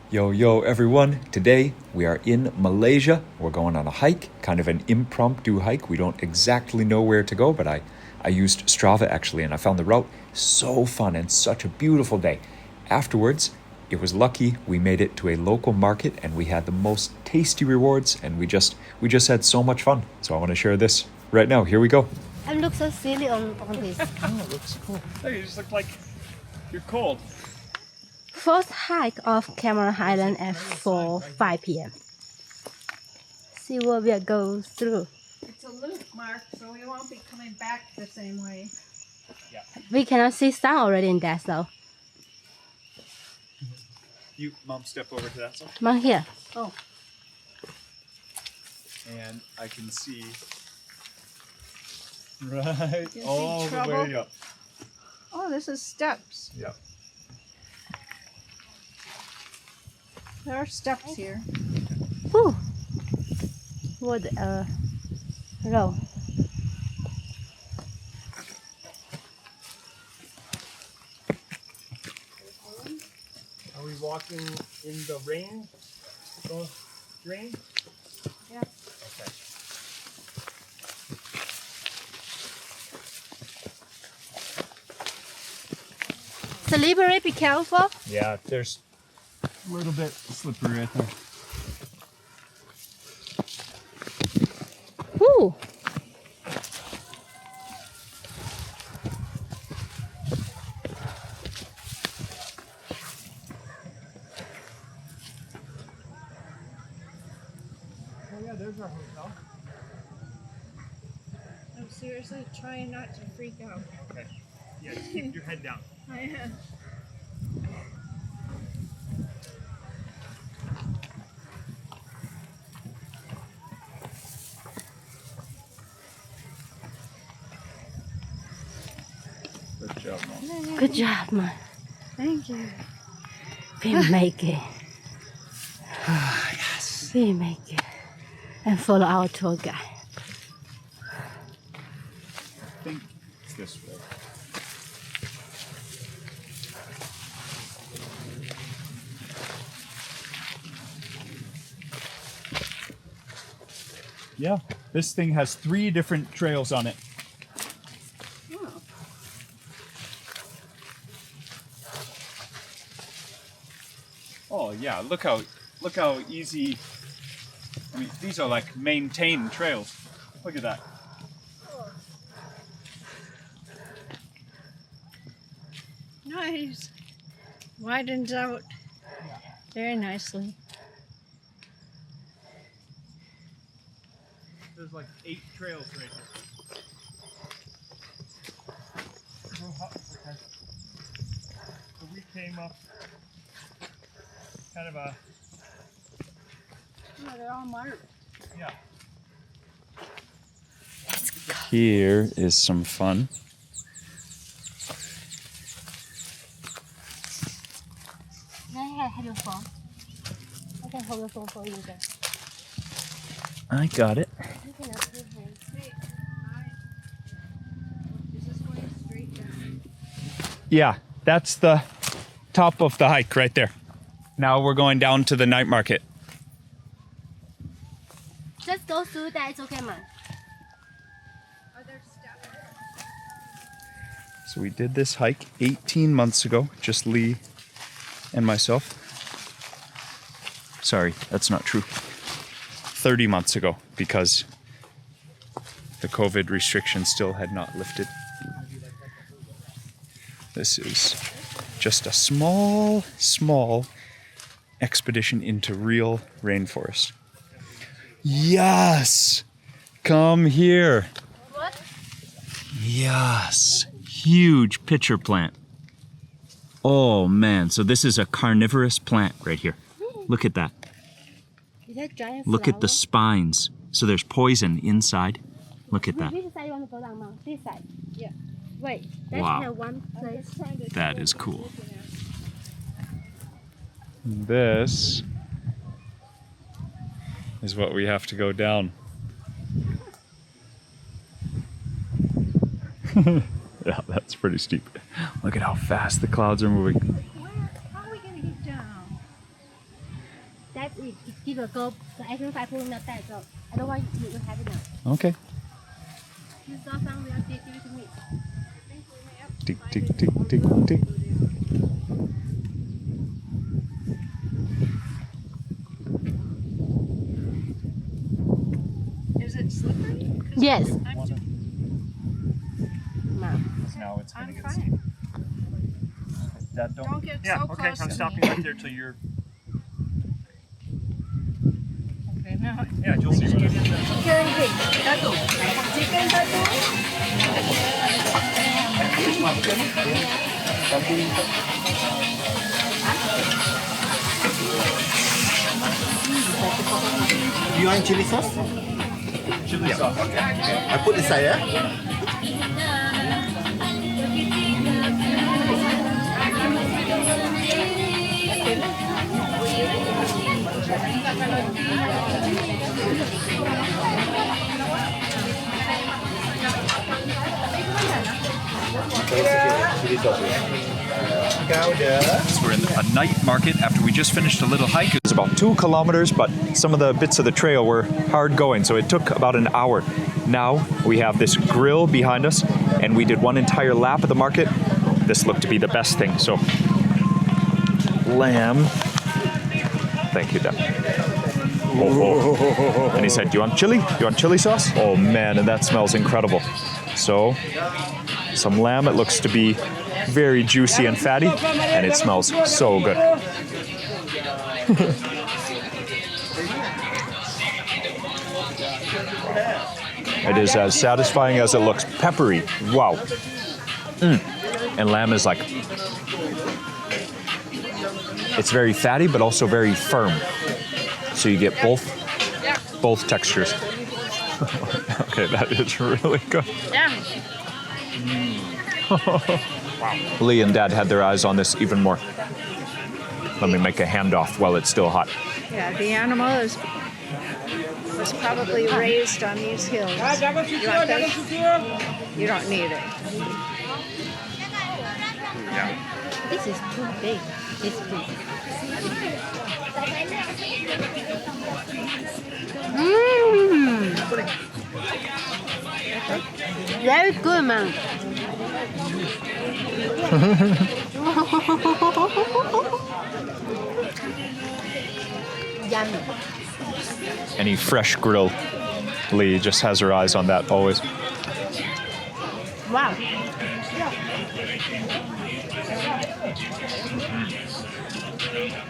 Yo everyone, today we are in Malaysia. We're going on a hike, kind of an impromptu hike. We don't exactly know where to go, but I used Strava actually and I found the route. So fun and such a beautiful day. Afterwards, it was lucky we made it to a local market and we had the most tasty rewards and we just had so much fun. So I want to share this right now. Here we go. I look so silly on this. Oh, it looks cool. Hey, you just look like you're cold. First hike of Cameron Highlands at 5 p.m. See what we go through. It's a loop, Mark, so we won't be coming back the same way. Yeah. We cannot see sun already in that though. You, Mom, step over to that side. Mom here. Oh, And I can see right see all the trouble? way up. oh, this is steps. Yeah. There are steps here. Whew. What row. Are we walking in the rain? Rain? Yeah. Okay. Slippery, be careful. Yeah, there's a little bit slippery right there. Whew. Oh yeah, there's our hotel. I'm seriously trying not to freak out. Okay. Yeah, just keep your head down. I am. Good job, Mom. Good job, man. Thank you. We make it. Yes. We make it. And follow our tour guide. I think it's this way. Yeah, this thing has 3 different trails on it. Oh. Oh yeah, look how easy. I mean, these are like maintained trails. Look at that. Nice. Widens out very nicely. There's like 8 trails right here. Okay. So we came up kind of a, Oh, they're all marked. yeah. Here is some fun. Can I have your phone? I can hold the phone for you guys. I got it. You can have two hands. Wait, is this going straight down? Yeah, that's the top of the hike right there. Now we're going down to the night market. Just go through that, it's okay, man. Are there steps? So we did this hike 18 months ago, just Lee and myself. Sorry, that's not true. 30 months ago, because the COVID restrictions still had not lifted. This is just a small expedition into real rainforest. Yes! Come here. What? Yes, huge pitcher plant. Oh man, so this is a carnivorous plant right here. Look at that. Is that giant Look at the flower? spines. So there's poison inside. Look at that. Which side you want to go down, Mom? This side. Yeah. Wait, let's Wow. have one place. Trying to That see is what cool. we're looking at. This is what we have to go down. Yeah, that's pretty steep. Look at how fast the clouds are moving. How are we going to get down? Give a go. The exercise will not that so. Otherwise, you will have it now. Okay. You saw some, we are give it to me. Tick, tick, tick, tick, tick. Is it slippery? Yes. Now it's I'm fine. That Don't get Yeah, so okay, close I'm to stopping me. right there till you're. Okay, now. Yeah, you'll see. Chicken satu. Chicken satu. You want chili sauce? Chili sauce. I put inside, yeah? Chili sauce. So we're in a night market after we just finished a little hike. It was about 2 kilometers, but some of the bits of the trail were hard going, so it took about an hour. Now we have this grill behind us, and we did one entire lap of the market. This looked to be the best thing. So, lamb. Thank you, Deb. Oh. And he said, "Do you want chili? Do you want chili sauce?" Oh man, and that smells incredible. So, some lamb. It looks to be very juicy and fatty, and it smells so good. It is as satisfying as it looks. Peppery. Wow. And lamb is like, it's very fatty, but also very firm. So you get both textures. Okay, that is really good. Yeah. Lee and Dad had their eyes on this even more. Let me make a handoff while it's still hot. Yeah, the animal was probably raised on these hills. You want this? You don't need it. This is too big. It's big. Very good, man. Yummy. Any fresh grill, Lee just has her eyes on that always. Wow.